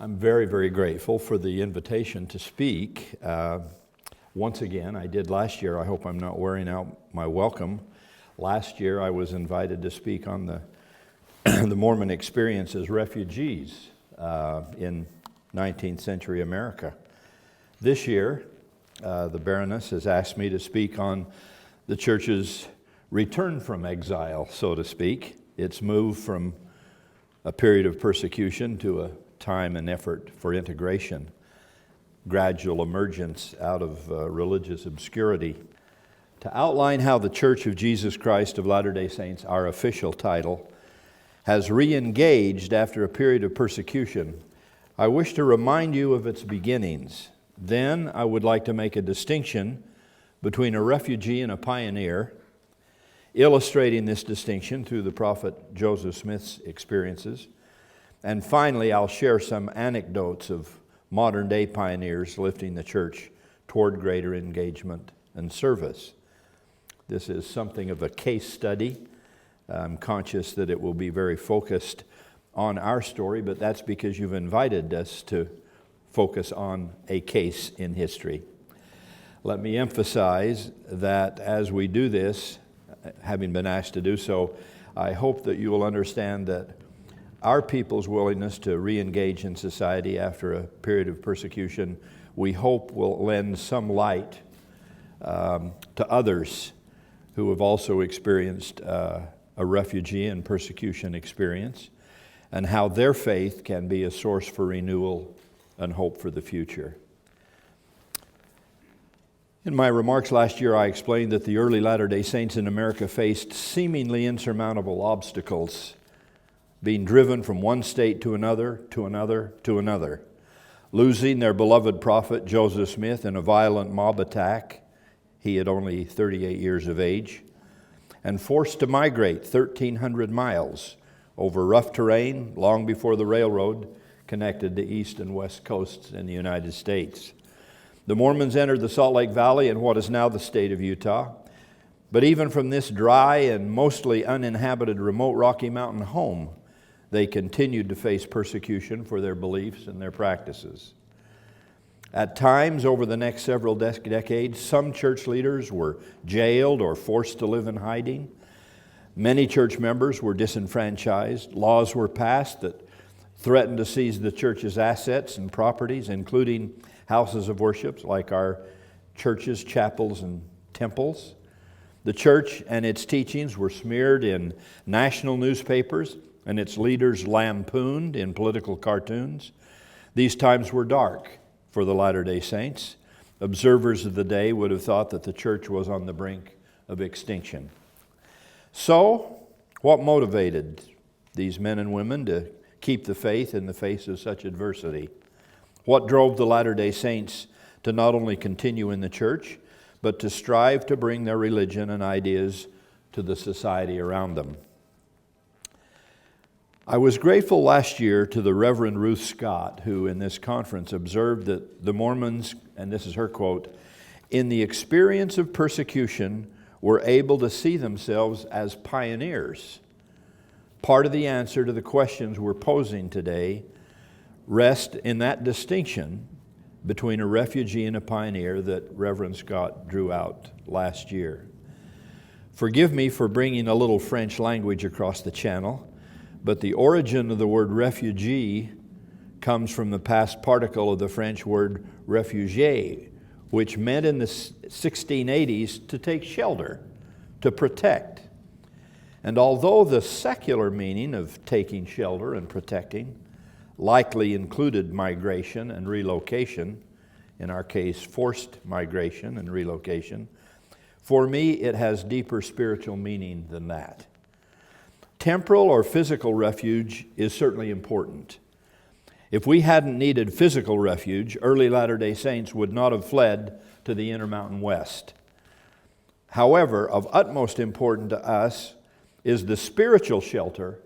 I'm very, very grateful for the invitation to speak. Once again, I did last year. I hope I'm not wearing out my welcome. Last year, I was invited to speak on the Mormon experience as refugees in 19th century America. This year, the Baroness has asked me to speak on the church's return from exile, so to speak. Its move from a period of persecution to a time and effort for integration, gradual emergence out of religious obscurity. To outline how the Church of Jesus Christ of Latter-day Saints, our official title, has re-engaged after a period of persecution, I wish to remind you of its beginnings. Then I would like to make a distinction between a refugee and a pioneer, illustrating this distinction through the prophet Joseph Smith's experiences. And finally, I'll share some anecdotes of modern-day pioneers lifting the church toward greater engagement and service. This is something of a case study. I'm conscious that it will be very focused on our story, but that's because you've invited us to focus on a case in history. Let me emphasize that as we do this, having been asked to do so, I hope that you will understand that our people's willingness to re-engage in society after a period of persecution, we hope will lend some light to others who have also experienced a refugee and persecution experience, and how their faith can be a source for renewal and hope for the future. In my remarks last year, I explained that the early Latter-day Saints in America faced seemingly insurmountable obstacles, being driven from one state to another, to another, to another, losing their beloved prophet Joseph Smith in a violent mob attack. He had only 38 years of age, and forced to migrate 1,300 miles over rough terrain long before the railroad connected the east and west coasts in the United States. The Mormons entered the Salt Lake Valley in what is now the state of Utah. But even from this dry and mostly uninhabited remote Rocky Mountain home, they continued to face persecution for their beliefs and their practices. At times, over the next several decades, some church leaders were jailed or forced to live in hiding. Many church members were disenfranchised. Laws were passed that threatened to seize the church's assets and properties, including houses of worship like our churches, chapels, and temples. The church and its teachings were smeared in national newspapers, and its leaders lampooned in political cartoons. These times were dark for the Latter-day Saints. Observers of the day would have thought that the church was on the brink of extinction. So, what motivated these men and women to keep the faith in the face of such adversity? What drove the Latter-day Saints to not only continue in the church, but to strive to bring their religion and ideas to the society around them? I was grateful last year to the Reverend Ruth Scott, who in this conference observed that the Mormons, and this is her quote, in the experience of persecution were able to see themselves as pioneers. Part of the answer to the questions we're posing today rest in that distinction between a refugee and a pioneer that Reverend Scott drew out last year. Forgive me for bringing a little French language across the channel, but the origin of the word refugee comes from the past particle of the French word réfugié, which meant in the 1680s to take shelter, to protect. And although the secular meaning of taking shelter and protecting likely included migration and relocation, in our case forced migration and relocation, for me it has deeper spiritual meaning than that. Temporal or physical refuge is certainly important. If we hadn't needed physical refuge, early Latter-day Saints would not have fled to the Intermountain West. However, of utmost importance to us is the spiritual shelter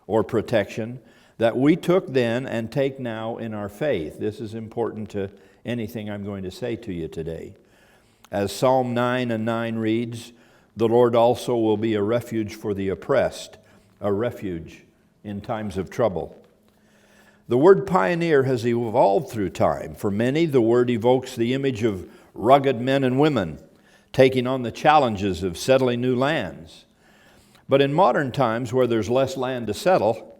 or protection that we took then and take now in our faith. This is important to anything I'm going to say to you today. As Psalm 9:9 reads, "The Lord also will be a refuge for the oppressed, a refuge in times of trouble." The word pioneer has evolved through time. For many, the word evokes the image of rugged men and women taking on the challenges of settling new lands. But in modern times, where there's less land to settle,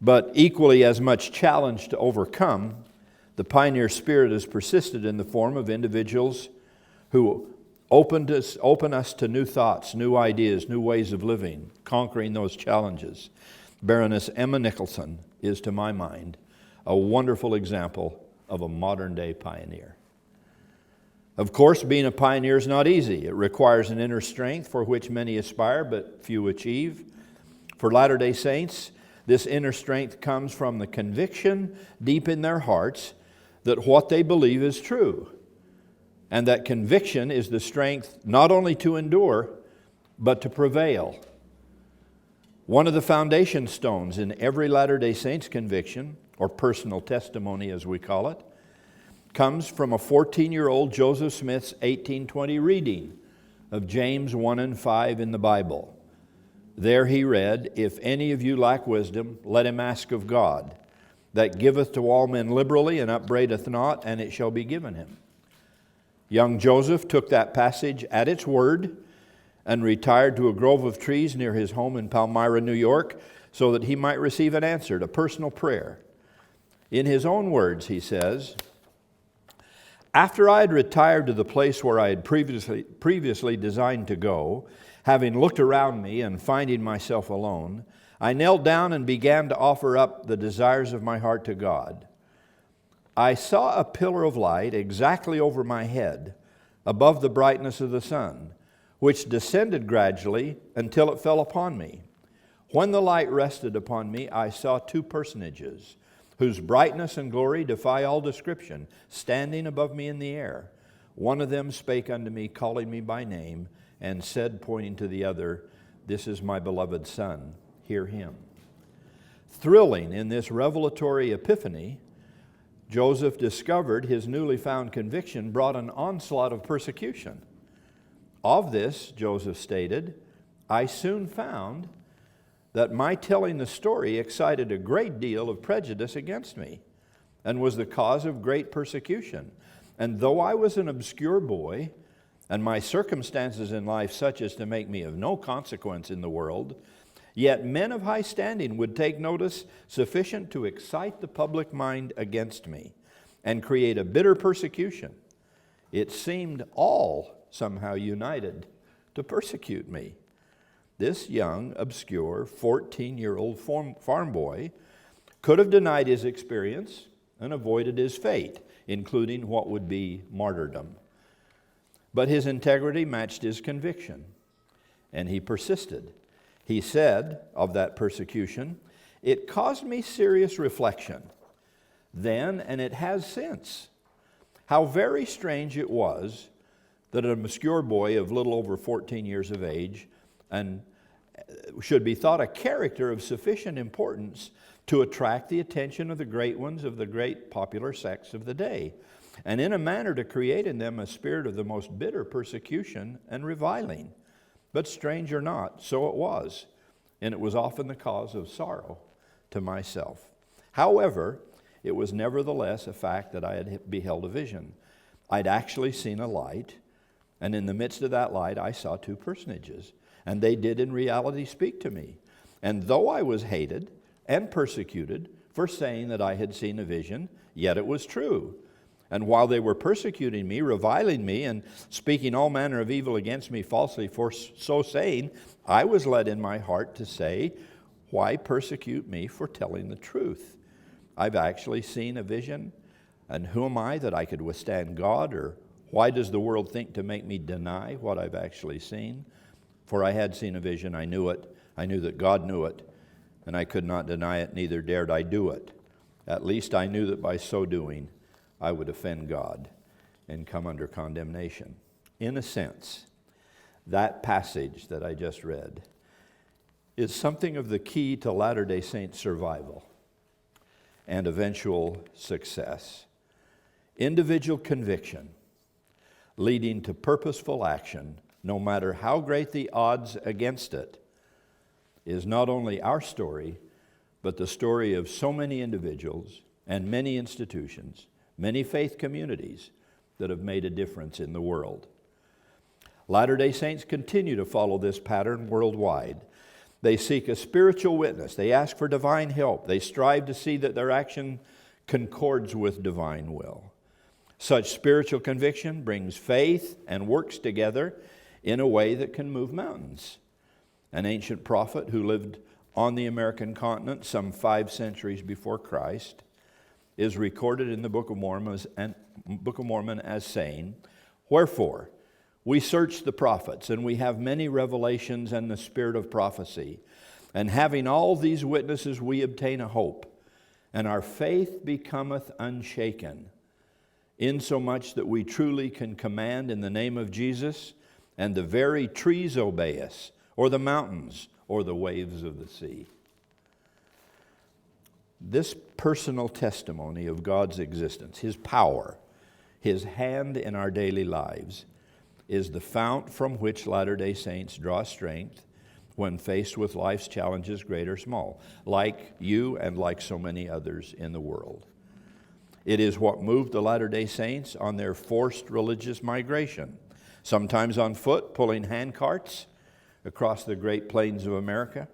but equally as much challenge to overcome, the pioneer spirit has persisted in the form of individuals who open us to new thoughts, new ideas, new ways of living, conquering those challenges. Baroness Emma Nicholson is, to my mind, a wonderful example of a modern-day pioneer. Of course, being a pioneer is not easy. It requires an inner strength for which many aspire, but few achieve. For Latter-day Saints, this inner strength comes from the conviction deep in their hearts that what they believe is true. And that conviction is the strength not only to endure, but to prevail. One of the foundation stones in every Latter-day Saints conviction, or personal testimony as we call it, comes from a 14-year-old Joseph Smith's 1820 reading of James 1 and 5 in the Bible. There he read, "If any of you lack wisdom, let him ask of God, that giveth to all men liberally and upbraideth not, and it shall be given him." Young Joseph took that passage at its word and retired to a grove of trees near his home in Palmyra, New York, so that he might receive an answer, a personal prayer. In his own words, he says, "After I had retired to the place where I had previously designed to go, having looked around me and finding myself alone, I knelt down and began to offer up the desires of my heart to God. I saw a pillar of light exactly over my head, above the brightness of the sun, which descended gradually until it fell upon me. When the light rested upon me, I saw two personages, whose brightness and glory defy all description, standing above me in the air. One of them spake unto me, calling me by name, and said, pointing to the other, This is my beloved Son, hear him." Thrilling in this revelatory epiphany, Joseph discovered his newly found conviction brought an onslaught of persecution. Of this, Joseph stated, "I soon found that my telling the story excited a great deal of prejudice against me and was the cause of great persecution. And though I was an obscure boy and my circumstances in life such as to make me of no consequence in the world, yet men of high standing would take notice sufficient to excite the public mind against me and create a bitter persecution. It seemed all somehow united to persecute me." This young, obscure, 14-year-old farm boy could have denied his experience and avoided his fate, including what would be martyrdom. But his integrity matched his conviction, and he persisted. He said of that persecution, "It caused me serious reflection then, and it has since. How very strange it was that an obscure boy of little over 14 years of age and should be thought a character of sufficient importance to attract the attention of the great ones of the great popular sects of the day, and in a manner to create in them a spirit of the most bitter persecution and reviling. But strange or not, so it was, and it was often the cause of sorrow to myself. However, it was nevertheless a fact that I had beheld a vision. I'd actually seen a light, and in the midst of that light I saw two personages, and they did in reality speak to me. And though I was hated and persecuted for saying that I had seen a vision, yet it was true. And while they were persecuting me, reviling me, and speaking all manner of evil against me falsely for so saying, I was led in my heart to say, why persecute me for telling the truth? I've actually seen a vision, and who am I that I could withstand God? Or why does the world think to make me deny what I've actually seen? For I had seen a vision, I knew it, I knew that God knew it, and I could not deny it, neither dared I do it. At least I knew that by so doing, I would offend God and come under condemnation." In a sense, that passage that I just read is something of the key to Latter-day Saints' survival and eventual success. Individual conviction leading to purposeful action, no matter how great the odds against it, is not only our story, but the story of so many individuals and many institutions, many faith communities that have made a difference in the world. Latter-day Saints continue to follow this pattern worldwide. They seek a spiritual witness. They ask for divine help. They strive to see that their action concords with divine will. Such spiritual conviction brings faith and works together in a way that can move mountains. An ancient prophet who lived on the American continent some 5 centuries before Christ is recorded in the Book of Mormon as saying, "Wherefore, we search the prophets, and we have many revelations and the spirit of prophecy. And having all these witnesses, we obtain a hope. And our faith becometh unshaken, insomuch that we truly can command in the name of Jesus, and the very trees obey us, or the mountains, or the waves of the sea." This personal testimony of God's existence, His power, His hand in our daily lives, is the fount from which Latter-day Saints draw strength when faced with life's challenges, great or small, like you and like so many others in the world. It is what moved the Latter-day Saints on their forced religious migration, sometimes on foot, pulling hand carts across the Great Plains of America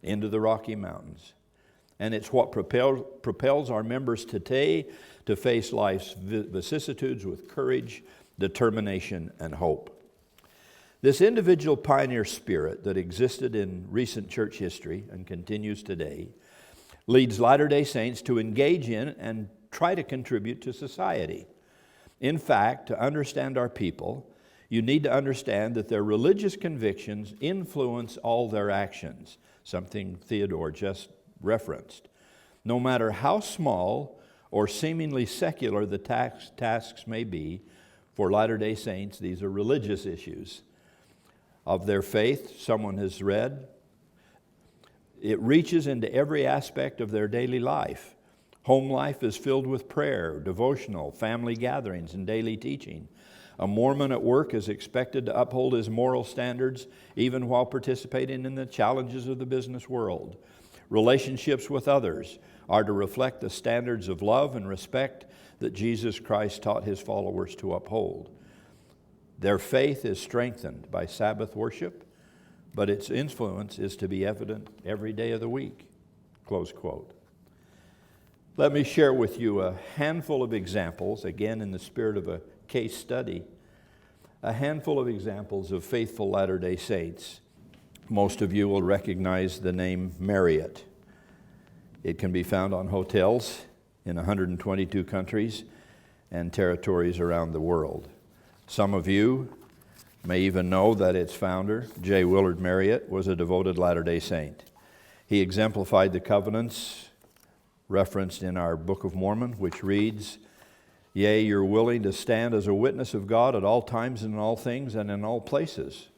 into the Rocky Mountains. And it's what propels our members today to face life's vicissitudes with courage, determination, and hope. This individual pioneer spirit that existed in recent church history and continues today leads Latter-day Saints to engage in and try to contribute to society. In fact, to understand our people, you need to understand that their religious convictions influence all their actions, something Theodore just referenced. No matter how small or seemingly secular the tasks may be, for Latter-day Saints, these are religious issues of their faith. Someone has read, it reaches into every aspect of their daily life. Home life is filled with prayer, devotional, family gatherings, and daily teaching. A Mormon at work is expected to uphold his moral standards even while participating in the challenges of the business world. Relationships with others are to reflect the standards of love and respect that Jesus Christ taught His followers to uphold. Their faith is strengthened by Sabbath worship, but its influence is to be evident every day of the week." Close quote. Let me share with you a handful of examples, again in the spirit of a case study, a handful of examples of faithful Latter-day Saints. Most of you will recognize the name Marriott. It can be found on hotels in 122 countries and territories around the world. Some of you may even know that its founder, J. Willard Marriott, was a devoted Latter-day Saint. He exemplified the covenants referenced in our Book of Mormon, which reads, "Yea, you're willing to stand as a witness of God at all times and in all things and in all places,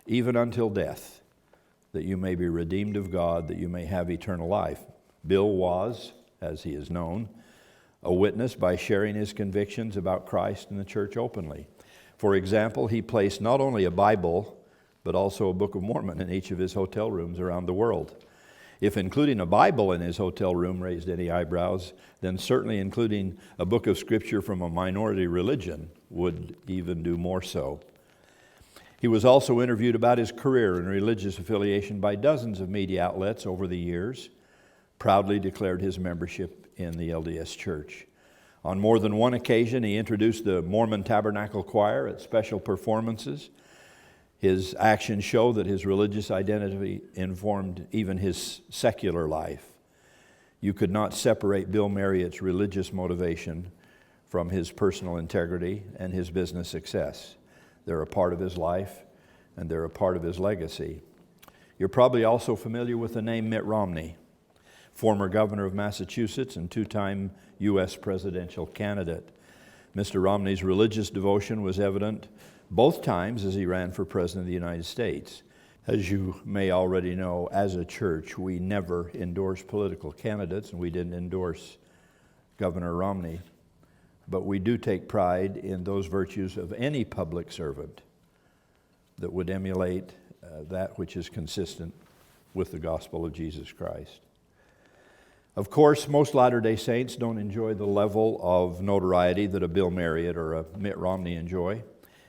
even until death, that you may be redeemed of God, that you may have eternal life." Bill was, as he is known, a witness by sharing his convictions about Christ and the church openly. For example, he placed not only a Bible, but also a Book of Mormon in each of his hotel rooms around the world. If including a Bible in his hotel room raised any eyebrows, then certainly including a book of Scripture from a minority religion would even do more so. He was also interviewed about his career and religious affiliation by dozens of media outlets over the years, proudly declared his membership in the LDS Church. On more than one occasion, he introduced the Mormon Tabernacle Choir at special performances. His actions show that his religious identity informed even his secular life. You could not separate Bill Marriott's religious motivation from his personal integrity and his business success. They're a part of his life, and they're a part of his legacy. You're probably also familiar with the name Mitt Romney, former governor of Massachusetts and two-time U.S. presidential candidate. Mr. Romney's religious devotion was evident both times as he ran for president of the United States. As you may already know, as a church, we never endorse political candidates, and we didn't endorse Governor Romney. But we do take pride in those virtues of any public servant that would emulate that which is consistent with the gospel of Jesus Christ. Of course, most Latter-day Saints don't enjoy the level of notoriety that a Bill Marriott or a Mitt Romney enjoy.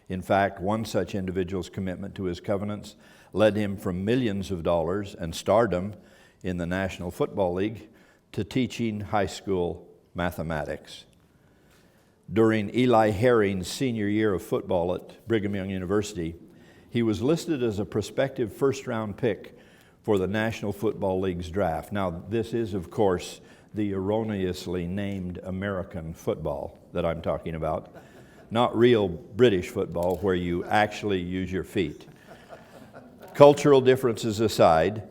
In fact, one such individual's commitment to his covenants led him from millions of dollars and stardom in the National Football League to teaching high school mathematics. During Eli Haren's senior year of football at Brigham Young University, he was listed as a prospective first-round pick for the National Football League's draft. Now, this is, of course, the erroneously named American football that I'm talking about, not real British football where you actually use your feet. Cultural differences aside,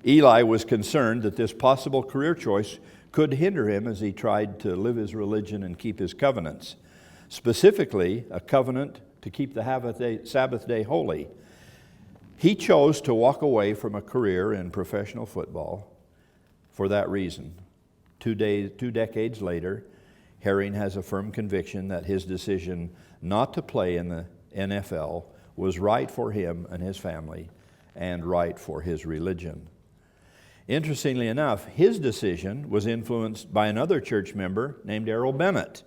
Eli was concerned that this possible career choice could hinder him as he tried to live his religion and keep his covenants, specifically a covenant to keep the Sabbath day holy. He chose to walk away from a career in professional football for that reason. Two decades later, Haren has a firm conviction that his decision not to play in the NFL was right for him and his family and right for his religion. Interestingly enough, his decision was influenced by another church member named Errol Bennett,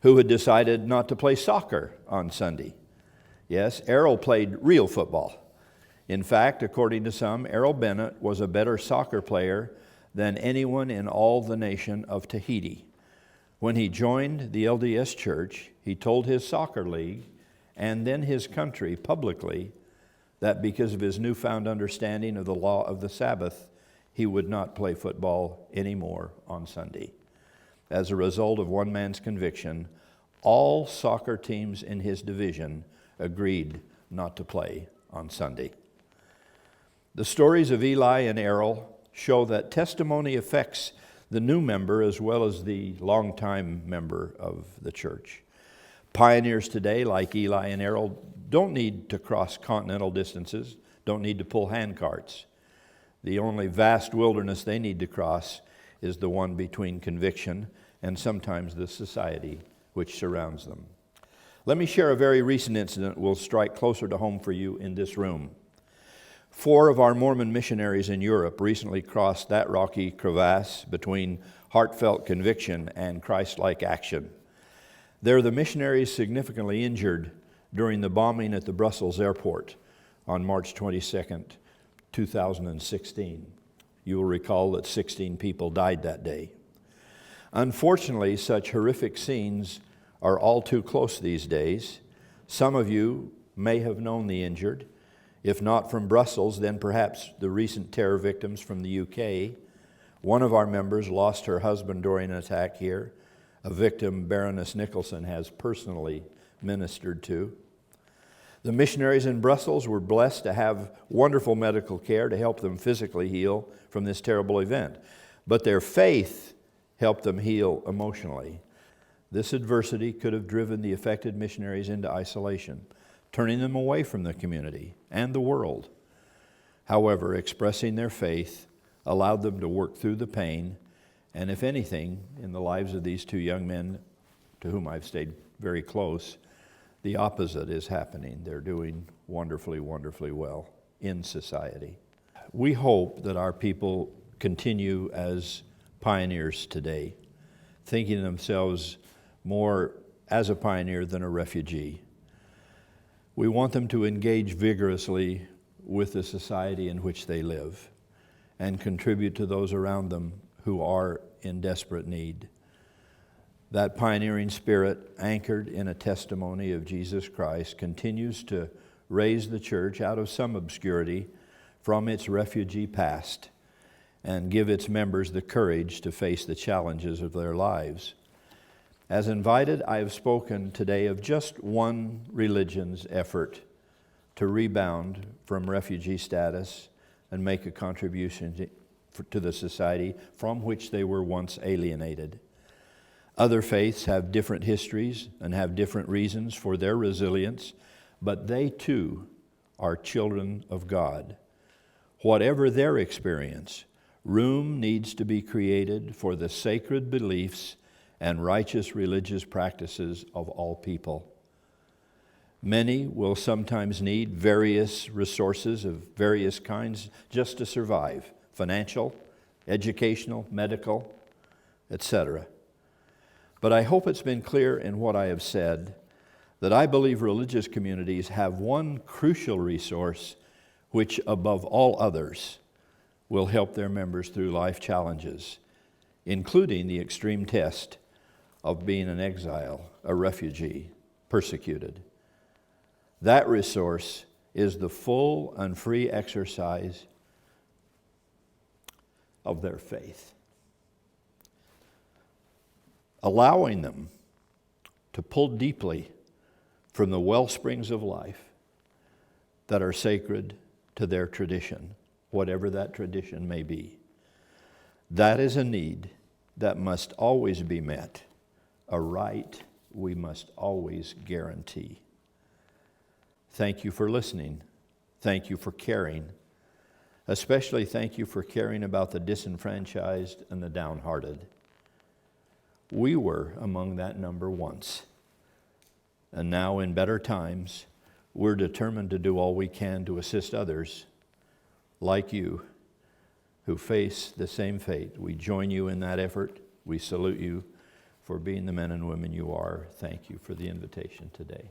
who had decided not to play soccer on Sunday. Yes, Errol played real football. In fact, according to some, Errol Bennett was a better soccer player than anyone in all the nation of Tahiti. When he joined the LDS Church, he told his soccer league and then his country publicly that because of his newfound understanding of the law of the Sabbath, he would not play football anymore on Sunday. As a result of one man's conviction, all soccer teams in his division agreed not to play on Sunday. The stories of Eli and Errol show that testimony affects the new member as well as the longtime member of the church. Pioneers today, like Eli and Errol, don't need to cross continental distances, don't need to pull hand carts. The only vast wilderness they need to cross is the one between conviction and sometimes the society which surrounds them. Let me share a very recent incident that will strike closer to home for you in this room. 4 of our Mormon missionaries in Europe recently crossed that rocky crevasse between heartfelt conviction and Christ-like action. There, the missionaries significantly injured during the bombing at the Brussels airport on March 22nd, 2016. You will recall that 16 people died that day. Unfortunately, such horrific scenes are all too close these days. Some of you may have known the injured. If not from Brussels, then perhaps the recent terror victims from the UK. One of our members lost her husband during an attack here, a victim Baroness Nicholson has personally ministered to. The missionaries in Brussels were blessed to have wonderful medical care to help them physically heal from this terrible event. But their faith helped them heal emotionally. This adversity could have driven the affected missionaries into isolation, turning them away from the community and the world. However, expressing their faith allowed them to work through the pain, and if anything, in the lives of these 2 young men to whom I've stayed very close, the opposite is happening. They're doing wonderfully, wonderfully well in society. We hope that our people continue as pioneers today, thinking of themselves more as a pioneer than a refugee. We want them to engage vigorously with the society in which they live and contribute to those around them who are in desperate need. That pioneering spirit, anchored in a testimony of Jesus Christ, continues to raise the church out of some obscurity from its refugee past and give its members the courage to face the challenges of their lives. As invited, I have spoken today of just one religion's effort to rebound from refugee status and make a contribution to the society from which they were once alienated. Other faiths have different histories and have different reasons for their resilience, but they too are children of God. Whatever their experience, room needs to be created for the sacred beliefs and righteous religious practices of all people. Many will sometimes need various resources of various kinds just to survive: financial, educational, medical, etc. But I hope it's been clear in what I have said that I believe religious communities have one crucial resource which, above all others, will help their members through life challenges, including the extreme test of being an exile, a refugee, persecuted. That resource is the full and free exercise of their faith, allowing them to pull deeply from the well springs of life that are sacred to their tradition, whatever that tradition may be. That is a need that must always be met, a right we must always guarantee. Thank you for listening. Thank you for caring. Especially thank you for caring about the disenfranchised and the downhearted. We were among that number once. And now in better times, we're determined to do all we can to assist others like you who face the same fate. We join you in that effort. We salute you for being the men and women you are. Thank you for the invitation today.